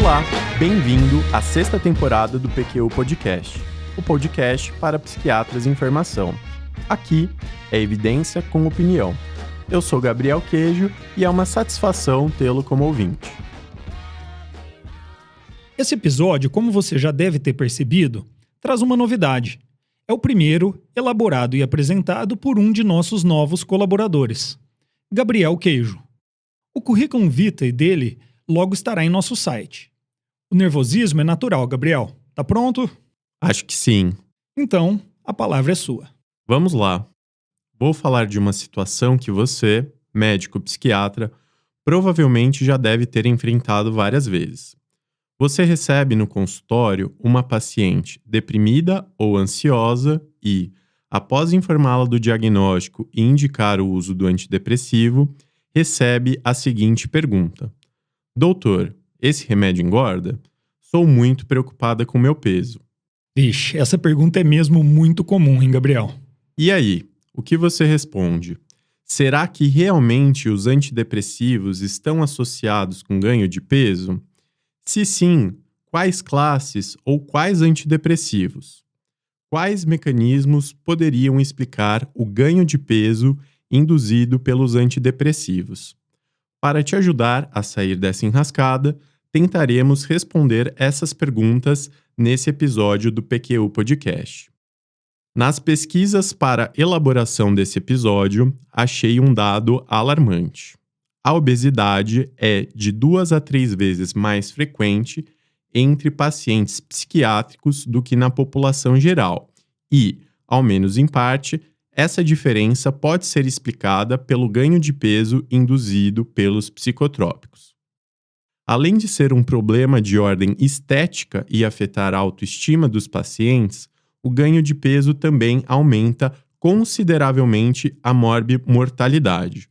Olá, bem-vindo à sexta temporada do PQU Podcast, o podcast para psiquiatras em formação. Aqui é evidência com opinião. Eu sou Gabriel Queijo e é uma satisfação tê-lo como ouvinte. Esse episódio, como você já deve ter percebido, traz uma novidade. É o primeiro elaborado e apresentado por um de nossos novos colaboradores, Gabriel Queijo. O currículo vitae dele logo estará em nosso site. O nervosismo é natural, Gabriel. Tá pronto? Acho que sim. Então, a palavra é sua. Vamos lá. Vou falar de uma situação que você, médico psiquiatra, provavelmente já deve ter enfrentado várias vezes. Você recebe no consultório uma paciente deprimida ou ansiosa e, após informá-la do diagnóstico e indicar o uso do antidepressivo, recebe a seguinte pergunta: Doutor, esse remédio engorda? Sou muito preocupada com meu peso. Vixe, essa pergunta é mesmo muito comum, hein, Gabriel? E aí, o que você responde? Será que realmente os antidepressivos estão associados com ganho de peso? Se sim, quais classes ou quais antidepressivos? Quais mecanismos poderiam explicar o ganho de peso induzido pelos antidepressivos? Para te ajudar a sair dessa enrascada, tentaremos responder essas perguntas nesse episódio do PQU Podcast. Nas pesquisas para elaboração desse episódio, achei um dado alarmante. A obesidade é de 2 a 3 vezes mais frequente entre pacientes psiquiátricos do que na população geral e, ao menos em parte, essa diferença pode ser explicada pelo ganho de peso induzido pelos psicotrópicos. Além de ser um problema de ordem estética e afetar a autoestima dos pacientes, o ganho de peso também aumenta consideravelmente a mortalidade,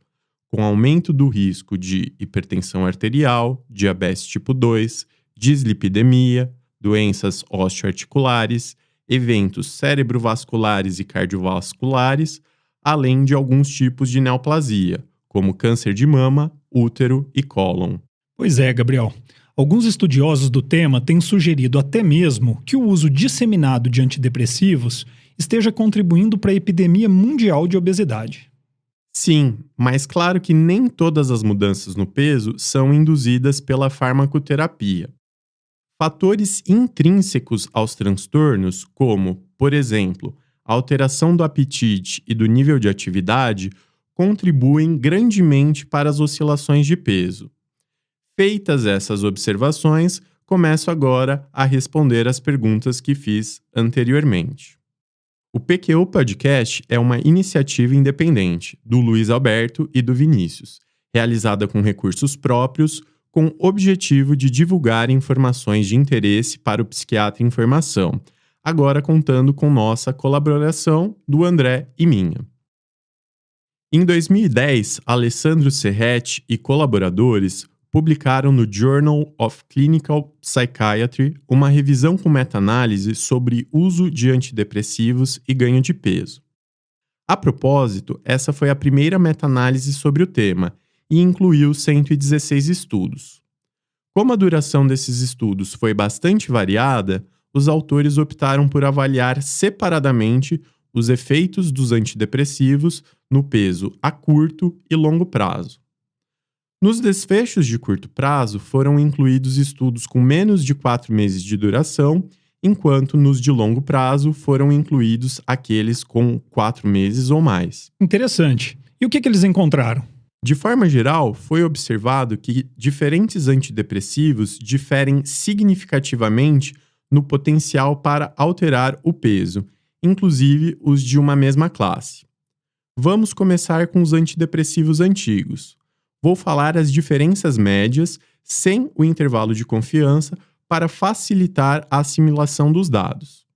com aumento do risco de hipertensão arterial, diabetes tipo 2, dislipidemia, doenças osteoarticulares, eventos cerebrovasculares e cardiovasculares, além de alguns tipos de neoplasia, como câncer de mama, útero e cólon. Pois é, Gabriel. Alguns estudiosos do tema têm sugerido até mesmo que o uso disseminado de antidepressivos esteja contribuindo para a epidemia mundial de obesidade. Sim, mas claro que nem todas as mudanças no peso são induzidas pela farmacoterapia. Fatores intrínsecos aos transtornos, como, por exemplo, a alteração do apetite e do nível de atividade, contribuem grandemente para as oscilações de peso. Feitas essas observações, começo agora a responder as perguntas que fiz anteriormente. O PQU Podcast é uma iniciativa independente do Luiz Alberto e do Vinícius, realizada com recursos próprios, com o objetivo de divulgar informações de interesse para o psiquiatra em formação, agora contando com nossa colaboração do André e minha. Em 2010, Alessandro Serretti e colaboradores publicaram no Journal of Clinical Psychiatry uma revisão com meta-análise sobre uso de antidepressivos e ganho de peso. A propósito, essa foi a primeira meta-análise sobre o tema e incluiu 116 estudos. Como a duração desses estudos foi bastante variada, os autores optaram por avaliar separadamente os efeitos dos antidepressivos no peso a curto e longo prazo. Nos desfechos de curto prazo foram incluídos estudos com menos de 4 meses de duração, enquanto nos de longo prazo foram incluídos aqueles com 4 meses ou mais. Interessante. E o que eles encontraram? De forma geral, foi observado que diferentes antidepressivos diferem significativamente no potencial para alterar o peso, inclusive os de uma mesma classe. Vamos começar com os antidepressivos antigos. Vou falar as diferenças médias, sem o intervalo de confiança, para facilitar a assimilação dos dados.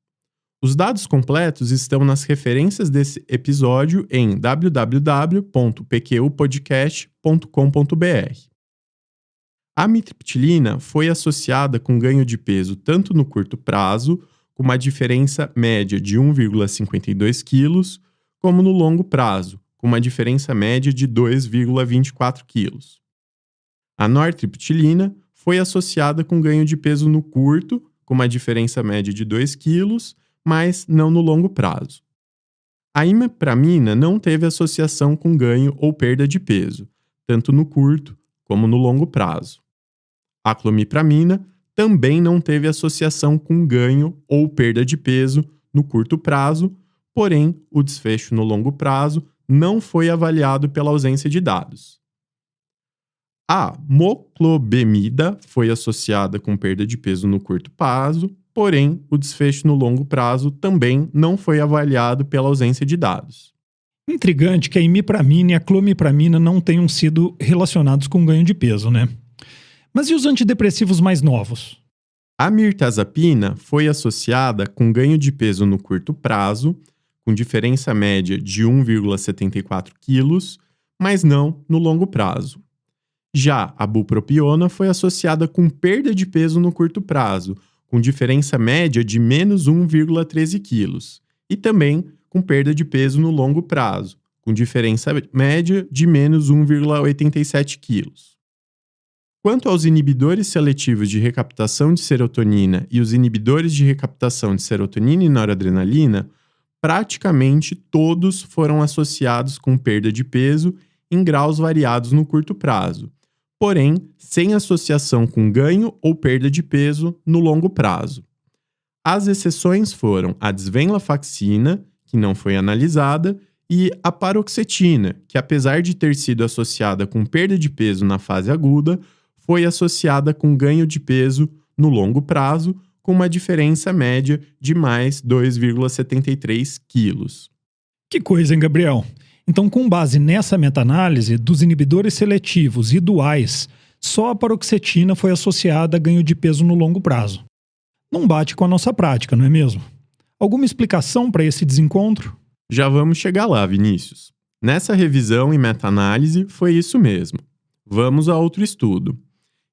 Os dados completos estão nas referências desse episódio em www.pqpodcast.com.br. A amitriptilina foi associada com ganho de peso tanto no curto prazo, com uma diferença média de 1,52 kg, como no longo prazo, com uma diferença média de 2,24 kg. A nortriptilina foi associada com ganho de peso no curto, com uma diferença média de 2 quilos, mas não no longo prazo. A imipramina não teve associação com ganho ou perda de peso, tanto no curto como no longo prazo. A clomipramina também não teve associação com ganho ou perda de peso no curto prazo, porém, o desfecho no longo prazo não foi avaliado pela ausência de dados. A moclobemida foi associada com perda de peso no curto prazo, porém, o desfecho no longo prazo também não foi avaliado pela ausência de dados. Intrigante que a imipramina e a clomipramina não tenham sido relacionados com ganho de peso, né? Mas e os antidepressivos mais novos? A mirtazapina foi associada com ganho de peso no curto prazo, com diferença média de 1,74 quilos, mas não no longo prazo. Já a bupropiona foi associada com perda de peso no curto prazo, com diferença média de menos 1,13 quilos, e também com perda de peso no longo prazo, com diferença média de menos 1,87 quilos. Quanto aos inibidores seletivos de recaptação de serotonina e os inibidores de recaptação de serotonina e noradrenalina, praticamente todos foram associados com perda de peso em graus variados no curto prazo, porém sem associação com ganho ou perda de peso no longo prazo. As exceções foram a desvenlafaxina, que não foi analisada, e a paroxetina, que apesar de ter sido associada com perda de peso na fase aguda, foi associada com ganho de peso no longo prazo, com uma diferença média de mais 2,73 quilos. Que coisa, hein, Gabriel? Então, com base nessa meta-análise dos inibidores seletivos e duais, só a paroxetina foi associada a ganho de peso no longo prazo. Não bate com a nossa prática, não é mesmo? Alguma explicação para esse desencontro? Já vamos chegar lá, Vinícius. Nessa revisão e meta-análise foi isso mesmo. Vamos a outro estudo.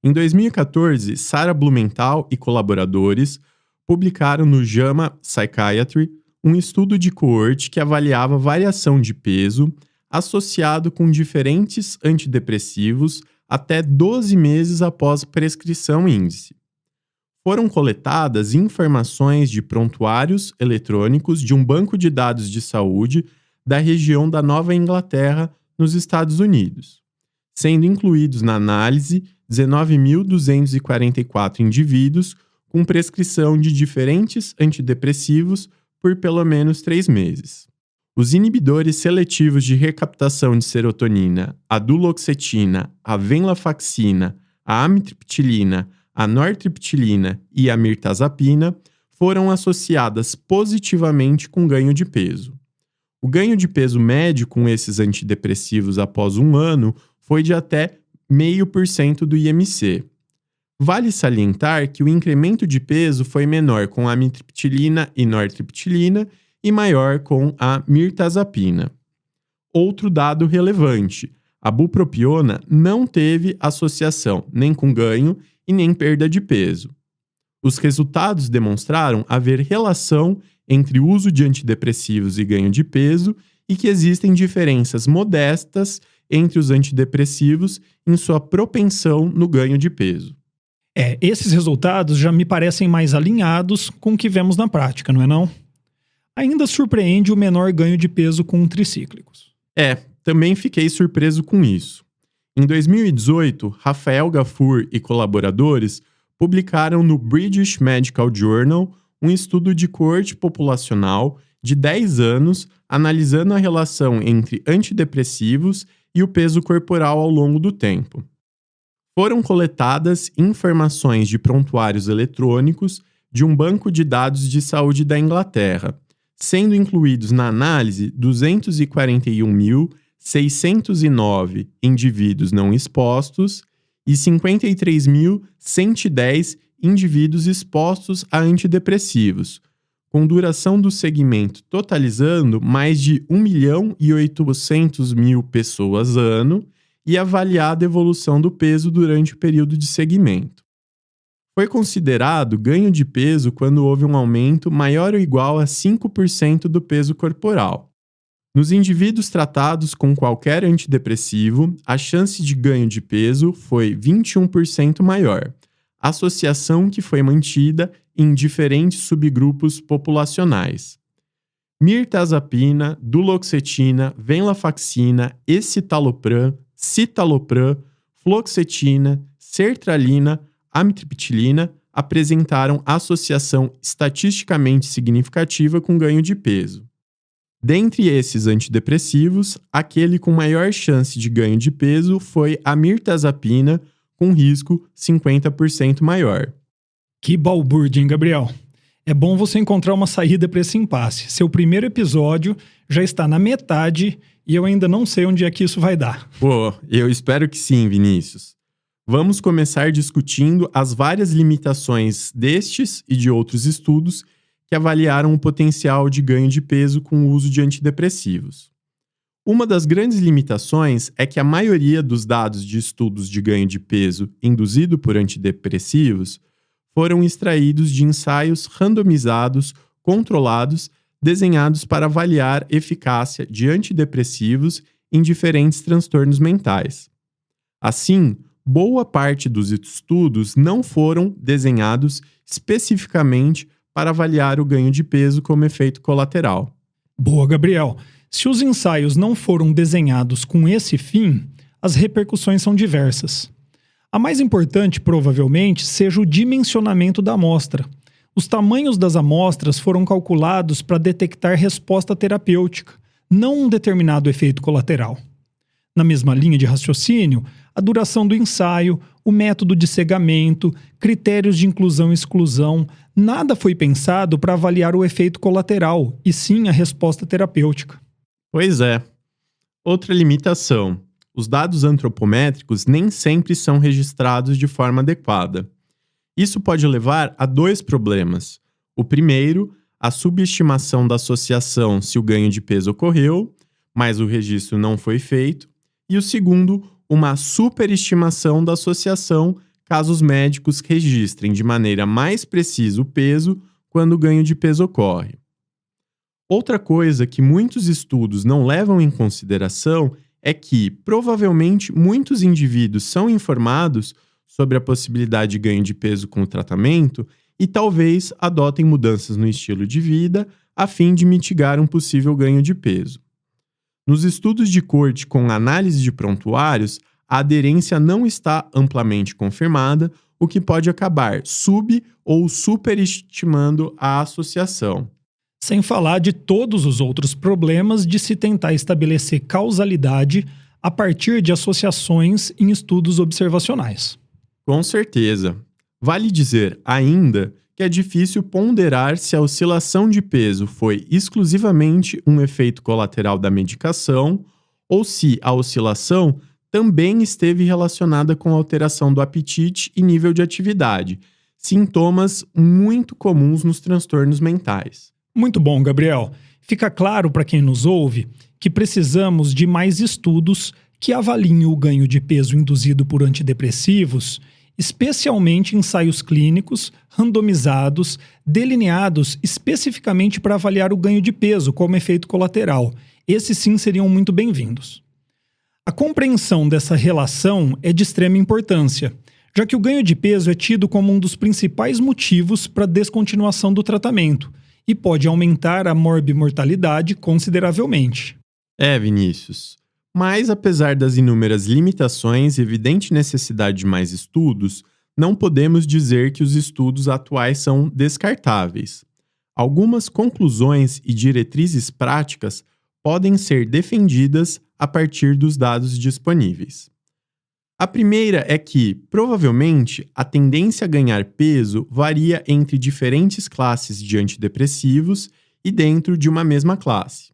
Em 2014, Sarah Blumenthal e colaboradores publicaram no JAMA Psychiatry um estudo de coorte que avaliava variação de peso associado com diferentes antidepressivos até 12 meses após prescrição índice. Foram coletadas informações de prontuários eletrônicos de um banco de dados de saúde da região da Nova Inglaterra, nos Estados Unidos, sendo incluídos na análise 19.244 indivíduos com prescrição de diferentes antidepressivos por pelo menos 3 meses. Os inibidores seletivos de recaptação de serotonina, a duloxetina, a venlafaxina, a amitriptilina, a nortriptilina e a mirtazapina foram associadas positivamente com ganho de peso. O ganho de peso médio com esses antidepressivos após 1 ano foi de até 0,5% do IMC. Vale salientar que o incremento de peso foi menor com a amitriptilina e nortriptilina e maior com a mirtazapina. Outro dado relevante: a bupropiona não teve associação nem com ganho e nem perda de peso. Os resultados demonstraram haver relação entre o uso de antidepressivos e ganho de peso e que existem diferenças modestas entre os antidepressivos em sua propensão no ganho de peso. Esses resultados já me parecem mais alinhados com o que vemos na prática, não é não? Ainda surpreende o menor ganho de peso com tricíclicos. Também fiquei surpreso com isso. Em 2018, Rafael Gafur e colaboradores publicaram no British Medical Journal um estudo de coorte populacional de 10 anos analisando a relação entre antidepressivos e o peso corporal ao longo do tempo. Foram coletadas informações de prontuários eletrônicos de um banco de dados de saúde da Inglaterra, sendo incluídos na análise 241.609 indivíduos não expostos e 53.110 indivíduos expostos a antidepressivos, com duração do segmento totalizando mais de 1.800.000 pessoas ano e avaliada a evolução do peso durante o período de segmento. Foi considerado ganho de peso quando houve um aumento maior ou igual a 5% do peso corporal. Nos indivíduos tratados com qualquer antidepressivo, a chance de ganho de peso foi 21% maior, associação que foi mantida em diferentes subgrupos populacionais. Mirtazapina, duloxetina, venlafaxina, escitalopram, citalopram, fluoxetina, sertralina, amitriptilina apresentaram associação estatisticamente significativa com ganho de peso. Dentre esses antidepressivos, aquele com maior chance de ganho de peso foi a mirtazapina, com risco 50% maior. Que balbúrdia, hein, Gabriel? É bom você encontrar uma saída para esse impasse. Seu primeiro episódio já está na metade e eu ainda não sei onde é que isso vai dar. Pô, eu espero que sim, Vinícius. Vamos começar discutindo as várias limitações destes e de outros estudos que avaliaram o potencial de ganho de peso com o uso de antidepressivos. Uma das grandes limitações é que a maioria dos dados de estudos de ganho de peso induzido por antidepressivos foram extraídos de ensaios randomizados, controlados, desenhados para avaliar eficácia de antidepressivos em diferentes transtornos mentais. Assim, boa parte dos estudos não foram desenhados especificamente para avaliar o ganho de peso como efeito colateral. Boa, Gabriel. Se os ensaios não foram desenhados com esse fim, as repercussões são diversas. A mais importante, provavelmente, seja o dimensionamento da amostra. Os tamanhos das amostras foram calculados para detectar resposta terapêutica, não um determinado efeito colateral. Na mesma linha de raciocínio, a duração do ensaio, o método de cegamento, critérios de inclusão e exclusão, nada foi pensado para avaliar o efeito colateral, e sim a resposta terapêutica. Pois é. Outra limitação: os dados antropométricos nem sempre são registrados de forma adequada. Isso pode levar a dois problemas. O primeiro, a subestimação da associação se o ganho de peso ocorreu, mas o registro não foi feito. E o segundo, uma superestimação da associação caso os médicos registrem de maneira mais precisa o peso quando o ganho de peso ocorre. Outra coisa que muitos estudos não levam em consideração é que, provavelmente, muitos indivíduos são informados sobre a possibilidade de ganho de peso com o tratamento e talvez adotem mudanças no estilo de vida a fim de mitigar um possível ganho de peso. Nos estudos de corte com análise de prontuários, a aderência não está amplamente confirmada, o que pode acabar ou superestimando a associação. Sem falar de todos os outros problemas de se tentar estabelecer causalidade a partir de associações em estudos observacionais. Com certeza. Vale dizer ainda que é difícil ponderar se a oscilação de peso foi exclusivamente um efeito colateral da medicação ou se a oscilação também esteve relacionada com a alteração do apetite e nível de atividade, sintomas muito comuns nos transtornos mentais. Muito bom, Gabriel. Fica claro para quem nos ouve que precisamos de mais estudos que avaliem o ganho de peso induzido por antidepressivos, especialmente ensaios clínicos, randomizados, delineados especificamente para avaliar o ganho de peso como efeito colateral. Esses sim seriam muito bem-vindos. A compreensão dessa relação é de extrema importância, já que o ganho de peso é tido como um dos principais motivos para a descontinuação do tratamento e pode aumentar a morbimortalidade consideravelmente. Vinícius. Mas, apesar das inúmeras limitações e evidente necessidade de mais estudos, não podemos dizer que os estudos atuais são descartáveis. Algumas conclusões e diretrizes práticas podem ser defendidas a partir dos dados disponíveis. A primeira é que, provavelmente, a tendência a ganhar peso varia entre diferentes classes de antidepressivos e dentro de uma mesma classe.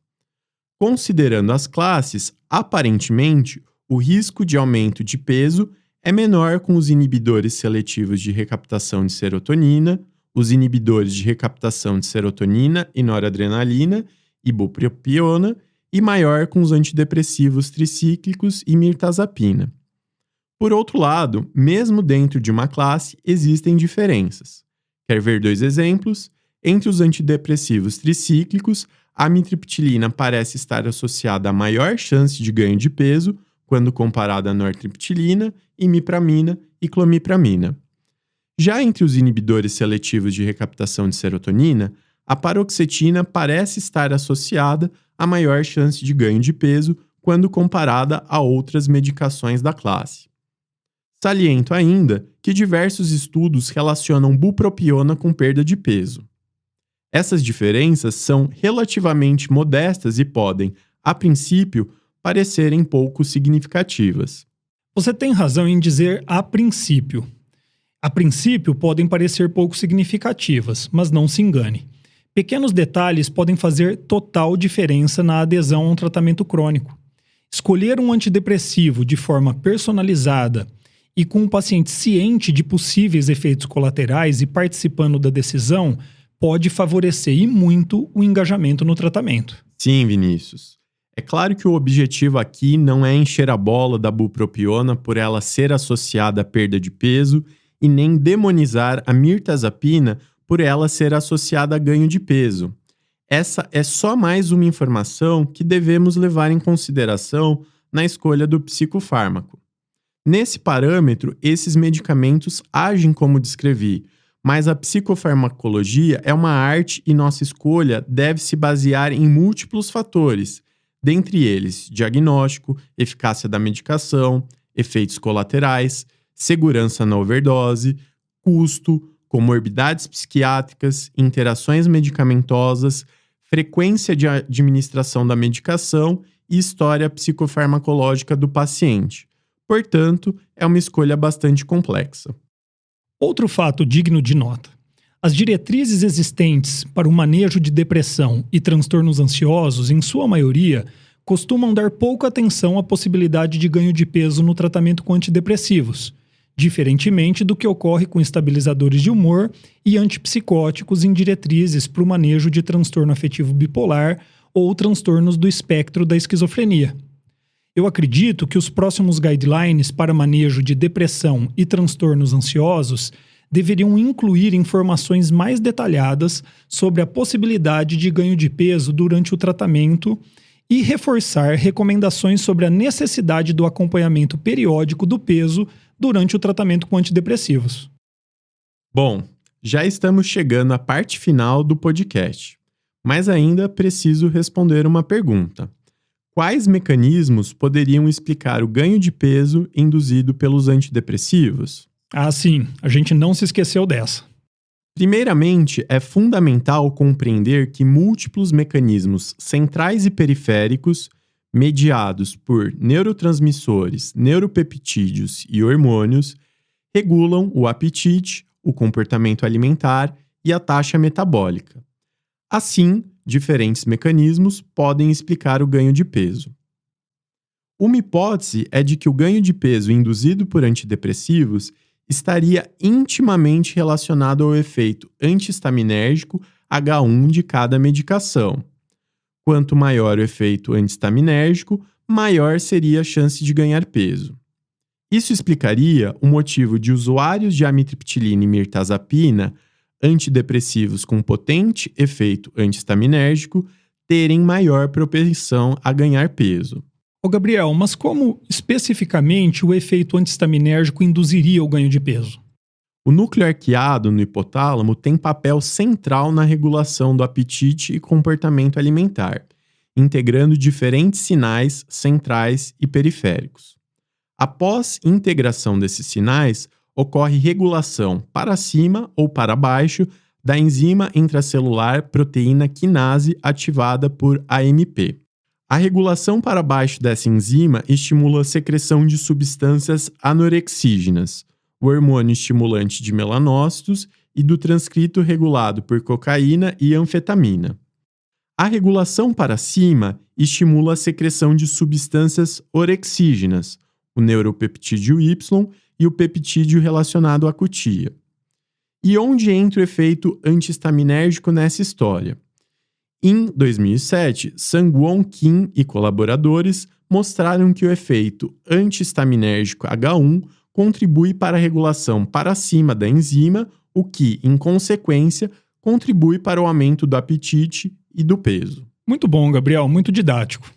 Considerando as classes, aparentemente, o risco de aumento de peso é menor com os inibidores seletivos de recaptação de serotonina, os inibidores de recaptação de serotonina e noradrenalina e bupropiona, e maior com os antidepressivos tricíclicos e mirtazapina. Por outro lado, mesmo dentro de uma classe, existem diferenças. Quer ver dois exemplos? Entre os antidepressivos tricíclicos, a amitriptilina parece estar associada a maior chance de ganho de peso quando comparada a nortriptilina, imipramina e clomipramina. Já entre os inibidores seletivos de recaptação de serotonina, a paroxetina parece estar associada a maior chance de ganho de peso quando comparada a outras medicações da classe. Saliento ainda que diversos estudos relacionam bupropiona com perda de peso. Essas diferenças são relativamente modestas e podem, a princípio, parecerem pouco significativas. Você tem razão em dizer a princípio. A princípio podem parecer pouco significativas, mas não se engane. Pequenos detalhes podem fazer total diferença na adesão a um tratamento crônico. Escolher um antidepressivo de forma personalizada e com um paciente ciente de possíveis efeitos colaterais e participando da decisão pode favorecer e muito o engajamento no tratamento. Sim, Vinícius. É claro que o objetivo aqui não é encher a bola da bupropiona por ela ser associada à perda de peso e nem demonizar a mirtazapina por ela ser associada a ganho de peso. Essa é só mais uma informação que devemos levar em consideração na escolha do psicofármaco. Nesse parâmetro, esses medicamentos agem como descrevi, mas a psicofarmacologia é uma arte e nossa escolha deve se basear em múltiplos fatores, dentre eles diagnóstico, eficácia da medicação, efeitos colaterais, segurança na overdose, custo, comorbidades psiquiátricas, interações medicamentosas, frequência de administração da medicação e história psicofarmacológica do paciente. Portanto, é uma escolha bastante complexa. Outro fato digno de nota. As diretrizes existentes para o manejo de depressão e transtornos ansiosos, em sua maioria, costumam dar pouca atenção à possibilidade de ganho de peso no tratamento com antidepressivos, diferentemente do que ocorre com estabilizadores de humor e antipsicóticos em diretrizes para o manejo de transtorno afetivo bipolar ou transtornos do espectro da esquizofrenia. Eu acredito que os próximos guidelines para manejo de depressão e transtornos ansiosos deveriam incluir informações mais detalhadas sobre a possibilidade de ganho de peso durante o tratamento e reforçar recomendações sobre a necessidade do acompanhamento periódico do peso durante o tratamento com antidepressivos. Bom, já estamos chegando à parte final do podcast, mas ainda preciso responder uma pergunta. Quais mecanismos poderiam explicar o ganho de peso induzido pelos antidepressivos? Ah, sim, a gente não se esqueceu dessa. Primeiramente, é fundamental compreender que múltiplos mecanismos centrais e periféricos, mediados por neurotransmissores, neuropeptídeos e hormônios, regulam o apetite, o comportamento alimentar e a taxa metabólica. Assim, diferentes mecanismos podem explicar o ganho de peso. Uma hipótese é de que o ganho de peso induzido por antidepressivos estaria intimamente relacionado ao efeito antihistaminérgico H1 de cada medicação. Quanto maior o efeito antihistaminérgico, maior seria a chance de ganhar peso. Isso explicaria o motivo de usuários de amitriptilina e mirtazapina, antidepressivos com potente efeito antihistaminérgico, terem maior propensão a ganhar peso. Ô Gabriel, mas como especificamente o efeito antihistaminérgico induziria o ganho de peso? O núcleo arqueado no hipotálamo tem papel central na regulação do apetite e comportamento alimentar, integrando diferentes sinais centrais e periféricos. Após integração desses sinais, ocorre regulação para cima ou para baixo da enzima intracelular proteína quinase ativada por AMP. A regulação para baixo dessa enzima estimula a secreção de substâncias anorexígenas, o hormônio estimulante de melanócitos e do transcrito regulado por cocaína e anfetamina. A regulação para cima estimula a secreção de substâncias orexígenas, o neuropeptídeo Y e o peptídeo relacionado à cutia. E onde entra o efeito antihistaminérgico nessa história? Em 2007, Sang-Won Kim e colaboradores mostraram que o efeito antihistaminérgico H1 contribui para a regulação para cima da enzima, o que, em consequência, contribui para o aumento do apetite e do peso. Muito bom, Gabriel, muito didático.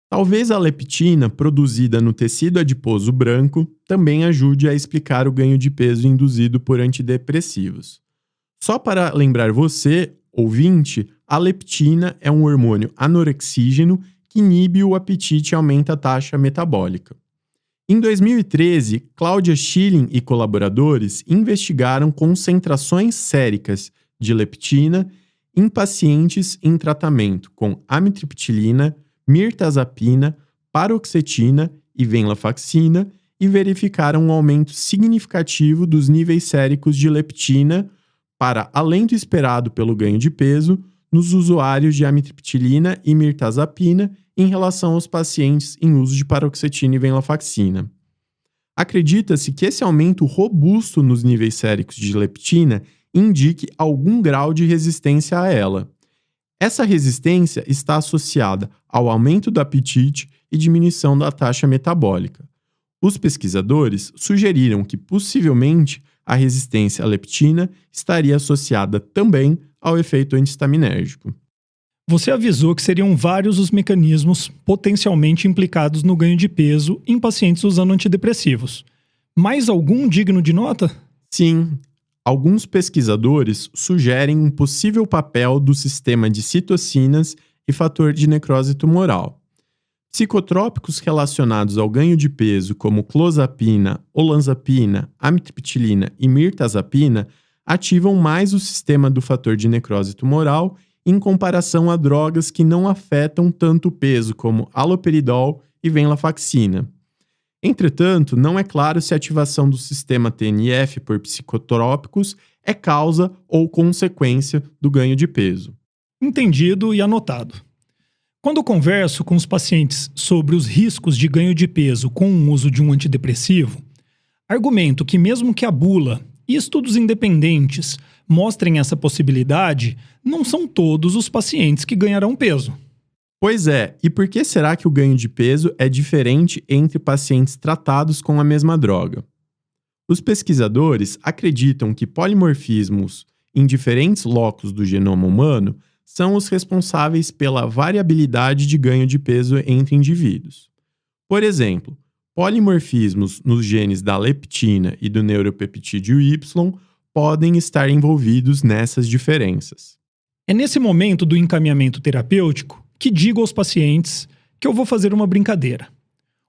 Talvez a leptina produzida no tecido adiposo branco também ajude a explicar o ganho de peso induzido por antidepressivos. Só para lembrar você, ouvinte, a leptina é um hormônio anorexígeno que inibe o apetite e aumenta a taxa metabólica. Em 2013, Cláudia Schilling e colaboradores investigaram concentrações séricas de leptina em pacientes em tratamento com amitriptilina, mirtazapina, paroxetina e venlafaxina e verificaram um aumento significativo dos níveis séricos de leptina para além do esperado pelo ganho de peso nos usuários de amitriptilina e mirtazapina em relação aos pacientes em uso de paroxetina e venlafaxina. Acredita-se que esse aumento robusto nos níveis séricos de leptina indique algum grau de resistência a ela. Essa resistência está associada ao aumento do apetite e diminuição da taxa metabólica. Os pesquisadores sugeriram que, possivelmente, a resistência à leptina estaria associada também ao efeito antihistaminérgico. Você avisou que seriam vários os mecanismos potencialmente implicados no ganho de peso em pacientes usando antidepressivos. Mais algum digno de nota? Sim, alguns pesquisadores sugerem um possível papel do sistema de citocinas e fator de necrose tumoral. Psicotrópicos relacionados ao ganho de peso, como clozapina, olanzapina, amitriptilina e mirtazapina, ativam mais o sistema do fator de necrose tumoral em comparação a drogas que não afetam tanto o peso, como haloperidol e venlafaxina. Entretanto, não é claro se a ativação do sistema TNF por psicotrópicos é causa ou consequência do ganho de peso. Entendido e anotado. Quando eu converso com os pacientes sobre os riscos de ganho de peso com o uso de um antidepressivo, argumento que mesmo que a bula e estudos independentes mostrem essa possibilidade, não são todos os pacientes que ganharão peso. Pois é, e por que será que o ganho de peso é diferente entre pacientes tratados com a mesma droga? Os pesquisadores acreditam que polimorfismos em diferentes locos do genoma humano são os responsáveis pela variabilidade de ganho de peso entre indivíduos. Por exemplo, polimorfismos nos genes da leptina e do neuropeptídeo Y podem estar envolvidos nessas diferenças. É nesse momento do encaminhamento terapêutico que digo aos pacientes que eu vou fazer uma brincadeira.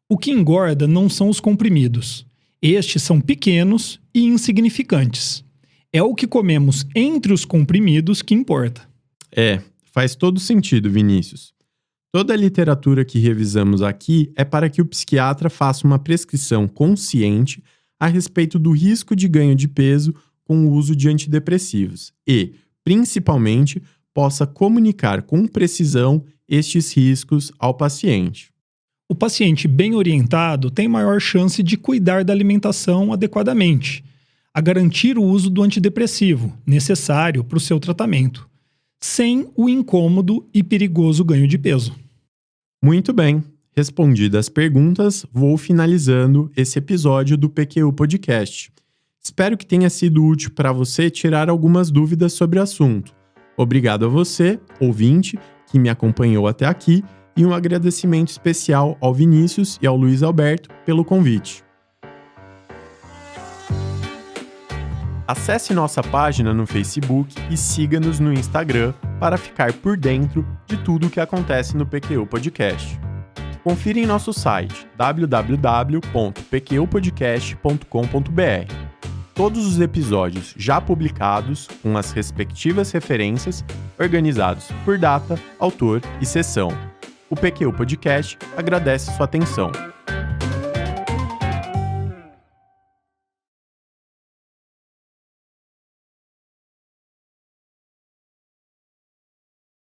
O que engorda não são os comprimidos. Estes são pequenos e insignificantes. É o que comemos entre os comprimidos que importa. Faz todo sentido, Vinícius. Toda a literatura que revisamos aqui é para que o psiquiatra faça uma prescrição consciente a respeito do risco de ganho de peso com o uso de antidepressivos e, principalmente, possa comunicar com precisão estes riscos ao paciente. O paciente bem orientado tem maior chance de cuidar da alimentação adequadamente, a garantir o uso do antidepressivo necessário para o seu tratamento, sem o incômodo e perigoso ganho de peso. Muito bem. Respondidas as perguntas, vou finalizando esse episódio do PQU Podcast. Espero que tenha sido útil para você tirar algumas dúvidas sobre o assunto. Obrigado a você, ouvinte, que me acompanhou até aqui, e um agradecimento especial ao Vinícius e ao Luiz Alberto pelo convite. Acesse nossa página no Facebook e siga-nos no Instagram para ficar por dentro de tudo o que acontece no PQU Podcast. Confira em nosso site www.pqpodcast.com.br. Todos os episódios já publicados, com as respectivas referências, organizados por data, autor e sessão. O PQU Podcast agradece sua atenção.